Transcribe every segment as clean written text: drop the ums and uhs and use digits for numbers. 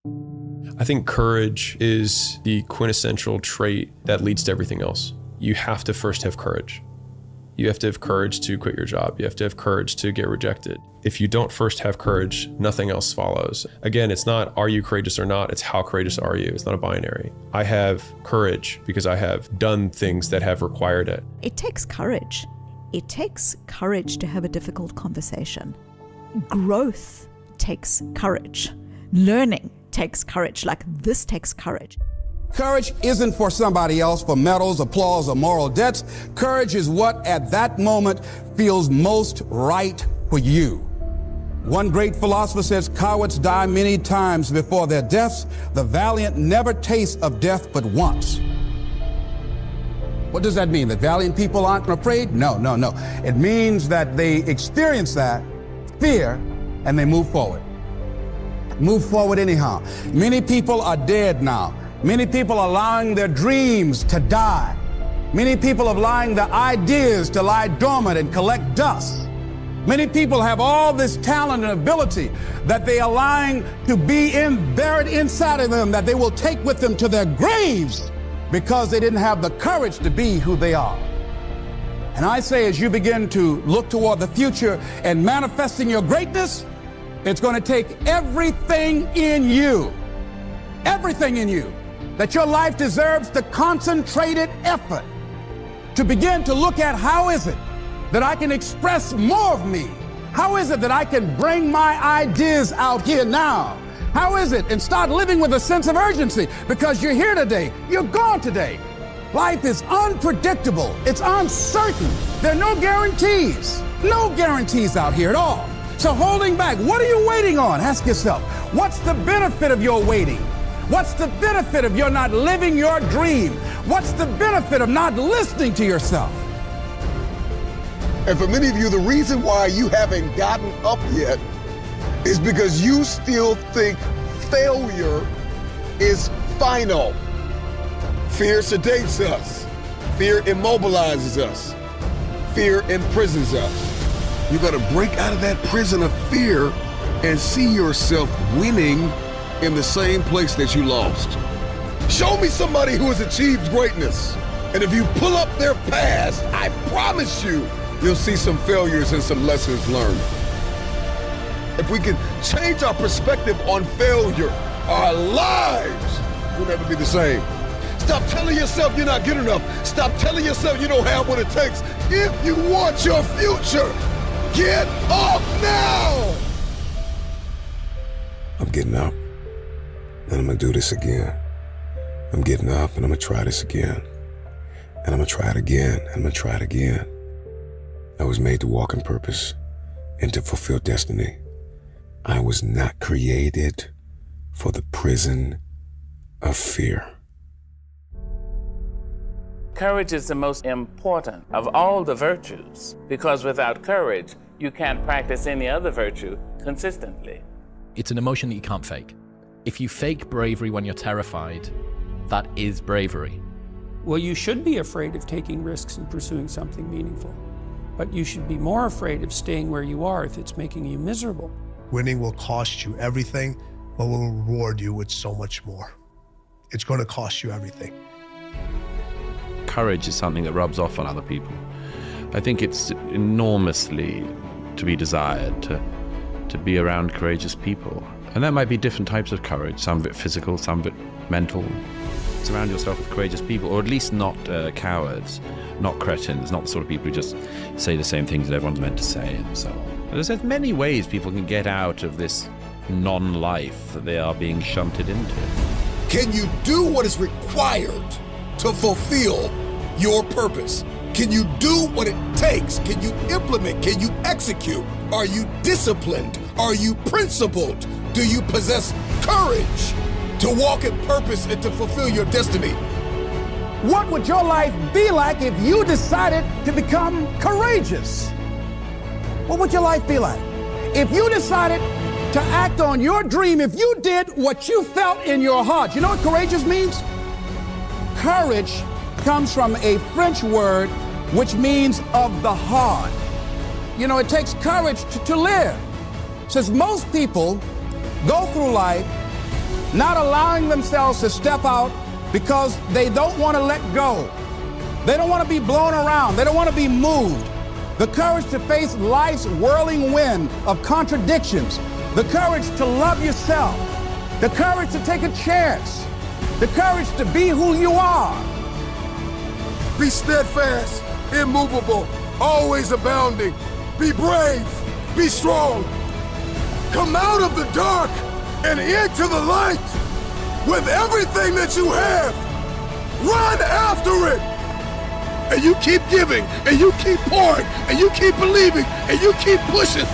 I think courage is the quintessential trait that leads to everything else. You have to first have courage. You have to have courage to quit your job. You have to have courage to get rejected. If you don't first have courage, nothing else follows. Again, it's not are you courageous or not, it's how courageous are you. It's not a binary. I have courage because I have done things that have required it. It takes courage. It takes courage to have a difficult conversation. Growth takes courage. Learning takes courage. Like this takes courage. Courage isn't for somebody else, for medals, applause, or moral debts. Courage is what at that moment feels most right for you. One great philosopher says, cowards die many times before their deaths. The valiant never taste of death but once. What does that mean? That valiant people aren't afraid? No. It means that they experience that fear and they move forward. Move forward anyhow. Many people are dead now. Many people are allowing their dreams to die. Many people are allowing their ideas to lie dormant and collect dust. Many people have all this talent and ability that they are allowing to be buried inside of them, that they will take with them to their graves because they didn't have the courage to be who they are. And I say, as you begin to look toward the future and manifesting your greatness, it's going to take everything in you, that your life deserves the concentrated effort to begin to look at how is it that I can express more of me? How is it that I can bring my ideas out here now? How is it? And start living with a sense of urgency, because you're here today, you're gone today. Life is unpredictable, it's uncertain. There are no guarantees out here at all. So holding back, what are you waiting on? Ask yourself, what's the benefit of your waiting? What's the benefit of your not living your dream? What's the benefit of not listening to yourself? And for many of you, the reason why you haven't gotten up yet is because you still think failure is final. Fear sedates us. Fear immobilizes us. Fear imprisons us. You gotta break out of that prison of fear and see yourself winning in the same place that you lost. Show me somebody who has achieved greatness. And if you pull up their past, I promise you'll see some failures and some lessons learned. If we can change our perspective on failure, our lives will never be the same. Stop telling yourself you're not good enough. Stop telling yourself you don't have what it takes. If you want your future, get up now! I'm getting up. And I'm gonna do this again. I'm getting up and I'm gonna try this again. And I'm gonna try it again, and I'm gonna try it again. I was made to walk in purpose and to fulfill destiny. I was not created for the prison of fear. Courage is the most important of all the virtues, because without courage, you can't practice any other virtue consistently. It's an emotion that you can't fake. If you fake bravery when you're terrified, that is bravery. Well, you should be afraid of taking risks and pursuing something meaningful. But you should be more afraid of staying where you are if it's making you miserable. Winning will cost you everything, but will reward you with so much more. It's going to cost you everything. Courage is something that rubs off on other people. I think it's enormously to be desired to be around courageous people. And that might be different types of courage, some of it physical, some of it mental. Surround yourself with courageous people, or at least not cowards, not cretins, not the sort of people who just say the same things that everyone's meant to say and so on. There's many ways people can get out of this non-life that they are being shunted into. Can you do what is required to fulfill your purpose? Can you do what it takes? Can you implement? Can you execute? Are you disciplined? Are you principled? Do you possess courage to walk in purpose and to fulfill your destiny? What would your life be like if you decided to become courageous? What would your life be like? If you decided to act on your dream, if you did what you felt in your heart. You know what courageous means? Courage comes from a French word which means of the heart. You know, it takes courage to live. Since most people go through life not allowing themselves to step out because they don't want to let go. They don't want to be blown around. They don't want to be moved. The courage to face life's whirling wind of contradictions. The courage to love yourself. The courage to take a chance. The courage to be who you are. Be steadfast, immovable, always abounding. Be brave, be strong. Come out of the dark and into the light with everything that you have. Run after it. And you keep giving, and you keep pouring, and you keep believing, and you keep pushing.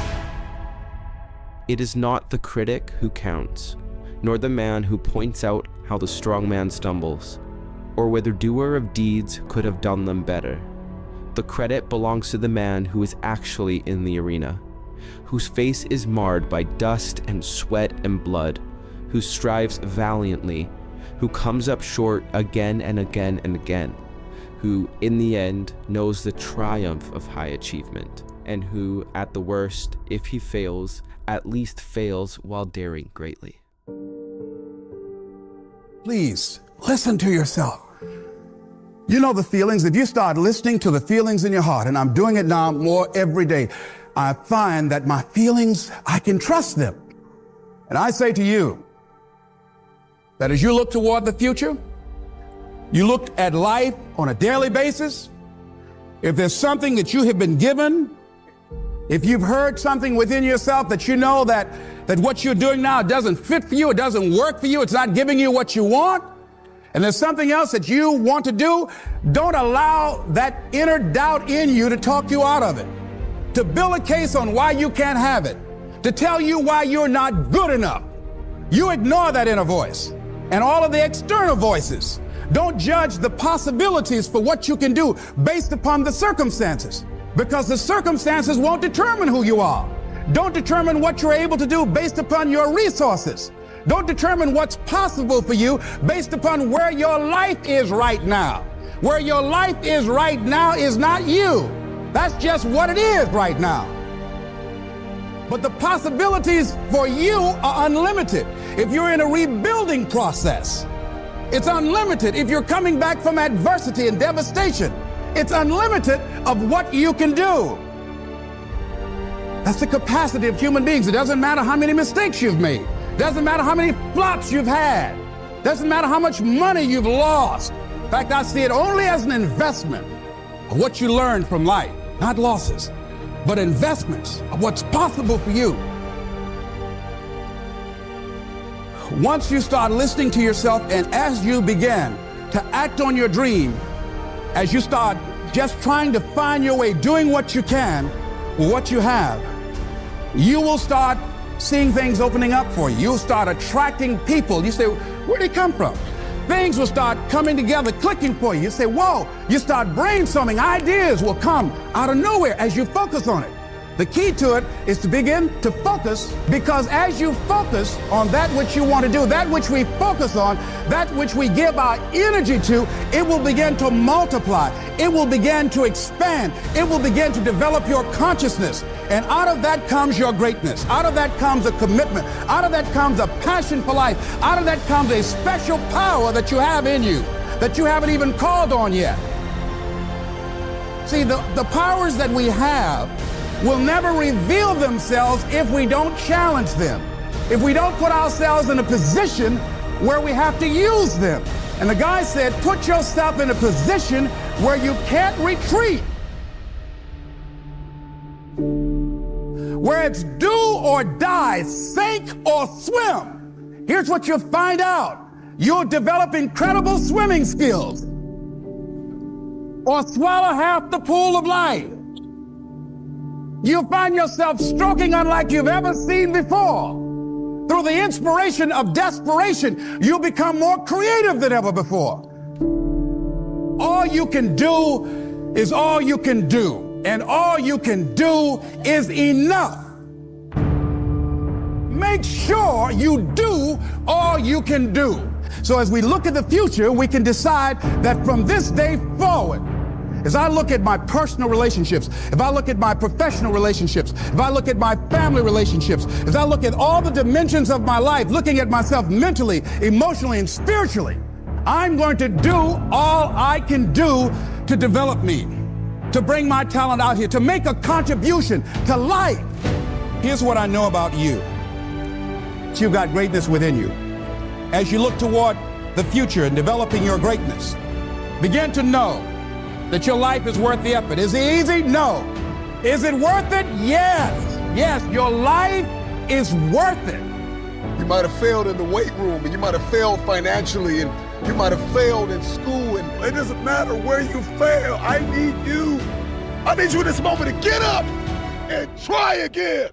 It is not the critic who counts, nor the man who points out how the strong man stumbles, or whether doer of deeds could have done them better. The credit belongs to the man who is actually in the arena, whose face is marred by dust and sweat and blood, who strives valiantly, who comes up short again and again and again, who, in the end, knows the triumph of high achievement, and who, at the worst, if he fails, at least fails while daring greatly. Please, listen to yourself. You know the feelings. If you start listening to the feelings in your heart, and I'm doing it now more every day, I find that my feelings, I can trust them. And I say to you, that as you look toward the future, you look at life on a daily basis, if there's something that you have been given, if you've heard something within yourself that you know that what you're doing now doesn't fit for you, it doesn't work for you, it's not giving you what you want, and there's something else that you want to do, don't allow that inner doubt in you to talk you out of it, to build a case on why you can't have it, to tell you why you're not good enough. You ignore that inner voice and all of the external voices. Don't judge the possibilities for what you can do based upon the circumstances, because the circumstances won't determine who you are. Don't determine what you're able to do based upon your resources. Don't determine what's possible for you based upon where your life is right now. Where your life is right now is not you. That's just what it is right now. But the possibilities for you are unlimited. If you're in a rebuilding process, it's unlimited. If you're coming back from adversity and devastation, it's unlimited of what you can do. That's the capacity of human beings. It doesn't matter how many mistakes you've made. It doesn't matter how many flops you've had. It doesn't matter how much money you've lost. In fact, I see it only as an investment of what you learned from life, not losses, but investments of what's possible for you. Once you start listening to yourself, and as you begin to act on your dream, as you start just trying to find your way, doing what you can with what you have, you will start seeing things opening up for you. You'll start attracting people. You say, where'd they come from? Things will start coming together, clicking for you. You say, whoa, you start brainstorming. Ideas will come out of nowhere as you focus on it. The key to it is to begin to focus, because as you focus on that which you want to do, that which we focus on, that which we give our energy to, it will begin to multiply. It will begin to expand. It will begin to develop your consciousness. And out of that comes your greatness. Out of that comes a commitment. Out of that comes a passion for life. Out of that comes a special power that you have in you that you haven't even called on yet. See, the powers that we have will never reveal themselves if we don't challenge them, if we don't put ourselves in a position where we have to use them. And the guy said, put yourself in a position where you can't retreat, where it's do or die, sink or swim. Here's what you'll find out. You'll develop incredible swimming skills, or swallow half the pool of life. You'll find yourself stroking unlike you've ever seen before. Through the inspiration of desperation, you'll become more creative than ever before. All you can do is all you can do, and all you can do is enough. Make sure you do all you can do. So as we look at the future, we can decide that from this day forward, As I look at my personal relationships, if I look at my professional relationships, if I look at my family relationships, as I look at all the dimensions of my life, looking at myself mentally, emotionally, and spiritually, I'm going to do all I can do to develop me, to bring my talent out here, to make a contribution to life. Here's what I know about you. You've got greatness within you. As you look toward the future and developing your greatness, begin to know that your life is worth the effort. Is it easy? No. Is it worth it? Yes. Yes, your life is worth it. You might have failed in the weight room, and you might have failed financially, and you might have failed in school, and it doesn't matter where you fail. I need you. I need you in this moment to get up and try again.